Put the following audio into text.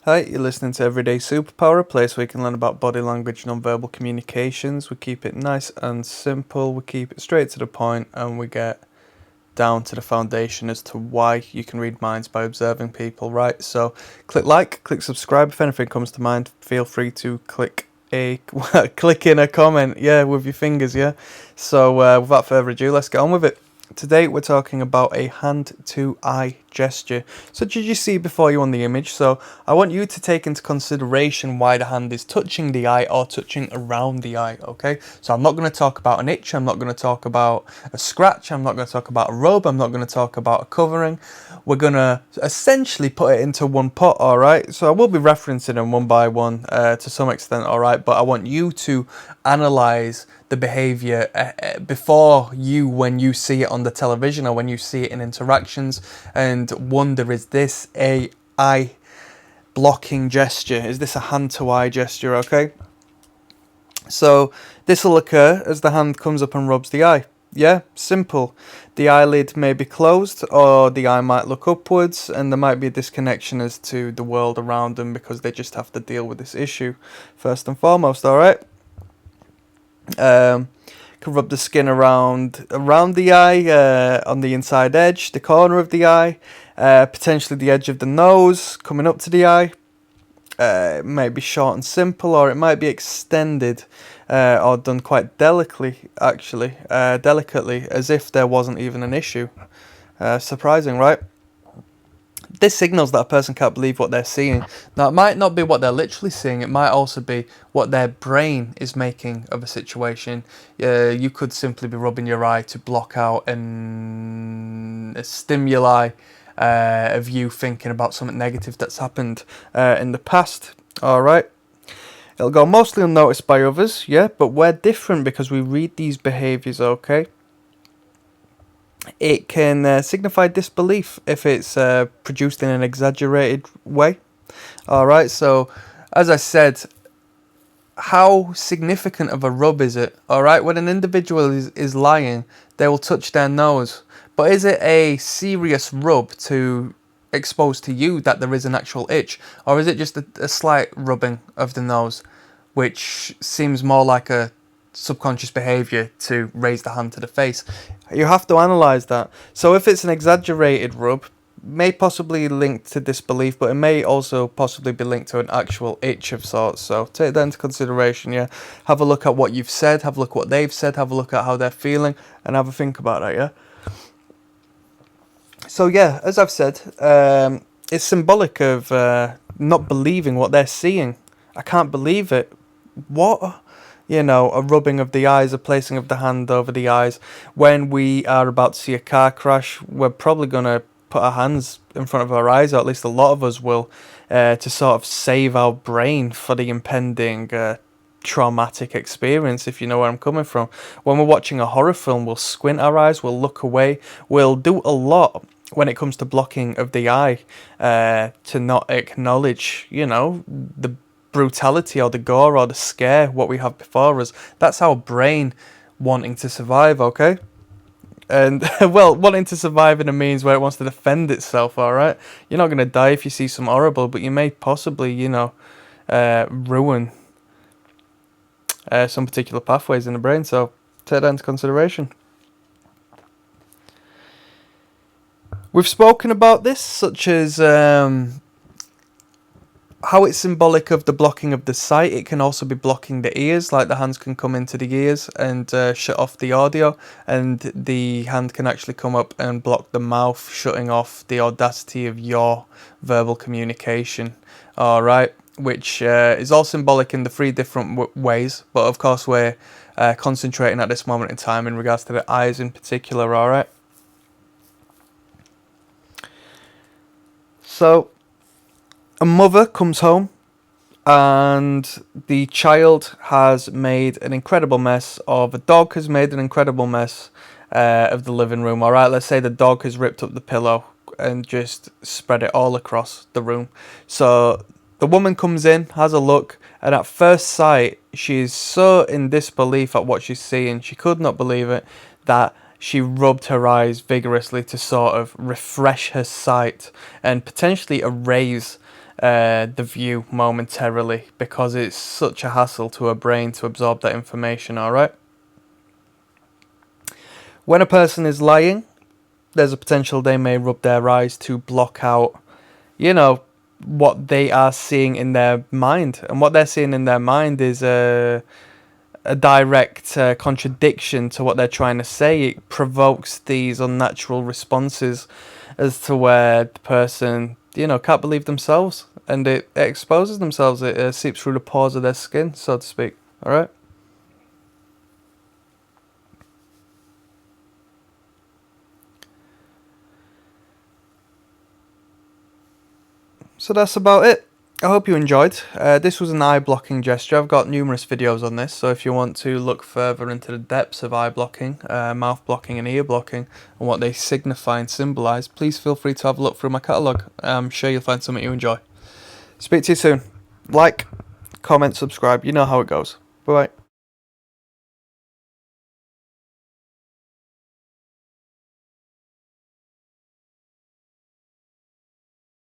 Hi, you're listening to Everyday Superpower, a place where you can learn about body language, non-verbal communications. We keep it nice and simple, we keep it straight to the point, and we get down to the foundation as to why you can read minds by observing people, right? So click like, click subscribe. If anything comes to mind, feel free to click in a comment, with your fingers, So without further ado, let's get on with it. Today we're talking about a hand-to-eye gesture, such as you see before you on the image. So I want you to take into consideration why the hand is touching the eye or touching around the eye, okay? So I'm not going to talk about an itch, I'm not going to talk about a scratch, I'm not going to talk about a rub, I'm not going to talk about a covering. We're going to essentially put it into one pot, alright? So I will be referencing them one by one to some extent, alright? But I want you to analyse the behaviour before you, when you see it on the television or when you see it in interactions, and wonder, is this a eye blocking gesture? Is this a hand to eye gesture? Okay, so this will occur as the hand comes up and rubs the eye. Yeah, simple. The eyelid may be closed or the eye might look upwards, and there might be a disconnection as to the world around them because they just have to deal with this issue first and foremost. All right. Can rub the skin around the eye, on the inside edge, the corner of the eye, potentially the edge of the nose coming up to the eye. It might be short and simple, or it might be extended, or done quite delicately, as if there wasn't even an issue. Surprising, right? This signals that a person can't believe what they're seeing. Now, it might not be what they're literally seeing. It might also be what their brain is making of a situation. You could simply be rubbing your eye to block out a stimuli of you thinking about something negative that's happened in the past. All right. It'll go mostly unnoticed by others, but we're different because we read these behaviours, okay? It can signify disbelief if it's produced in an exaggerated way. Alright, so as I said, how significant of a rub is it? Alright, when an individual is lying, they will touch their nose. But is it a serious rub to expose to you that there is an actual itch? Or is it just a slight rubbing of the nose, which seems more like a subconscious behaviour to raise the hand to the face? You have to analyse that. So if it's an exaggerated rub, may possibly linked to disbelief, but it may also possibly be linked to an actual itch of sorts. So take that into consideration, Have a look at what you've said, have a look at what they've said, have a look at how they're feeling, and have a think about that, So as I've said, it's symbolic of not believing what they're seeing. I can't believe it. What? A rubbing of the eyes, a placing of the hand over the eyes. When we are about to see a car crash, we're probably going to put our hands in front of our eyes, or at least a lot of us will, to sort of save our brain for the impending traumatic experience, if you know where I'm coming from. When we're watching a horror film, we'll squint our eyes, we'll look away, we'll do a lot when it comes to blocking of the eye, to not acknowledge, the brutality or the gore or the scare, what we have before us. That's our brain wanting to survive, okay? And, well, wanting to survive in a means where it wants to defend itself, alright? You're not going to die if you see some horrible, but you may possibly, ruin some particular pathways in the brain, so take that into consideration. We've spoken about this, such as how it's symbolic of the blocking of the sight. It can also be blocking the ears, like the hands can come into the ears and shut off the audio, and the hand can actually come up and block the mouth, shutting off the audacity of your verbal communication. Alright, which is all symbolic in the three different ways, but of course we're concentrating at this moment in time in regards to the eyes in particular, alright? So, a mother comes home and the child has made an incredible mess, or the dog has made an incredible mess of the living room. Alright, let's say the dog has ripped up the pillow and just spread it all across the room. So the woman comes in, has a look, and at first sight she's so in disbelief at what she's seeing, she could not believe it, that she rubbed her eyes vigorously to sort of refresh her sight and potentially erase the view momentarily, because it's such a hassle to a brain to absorb that information, alright? When a person is lying, there's a potential they may rub their eyes to block out, what they are seeing in their mind. And what they're seeing in their mind is a direct contradiction to what they're trying to say. It provokes these unnatural responses as to where the person, can't believe themselves, and it exposes themselves. It seeps through the pores of their skin, so to speak. All right. So that's about it. I hope you enjoyed. This was an eye blocking gesture. I've got numerous videos on this, so if you want to look further into the depths of eye blocking, mouth blocking and ear blocking, and what they signify and symbolise, please feel free to have a look through my catalogue. I'm sure you'll find something you enjoy. Speak to you soon. Like, comment, subscribe. You know how it goes. Bye bye.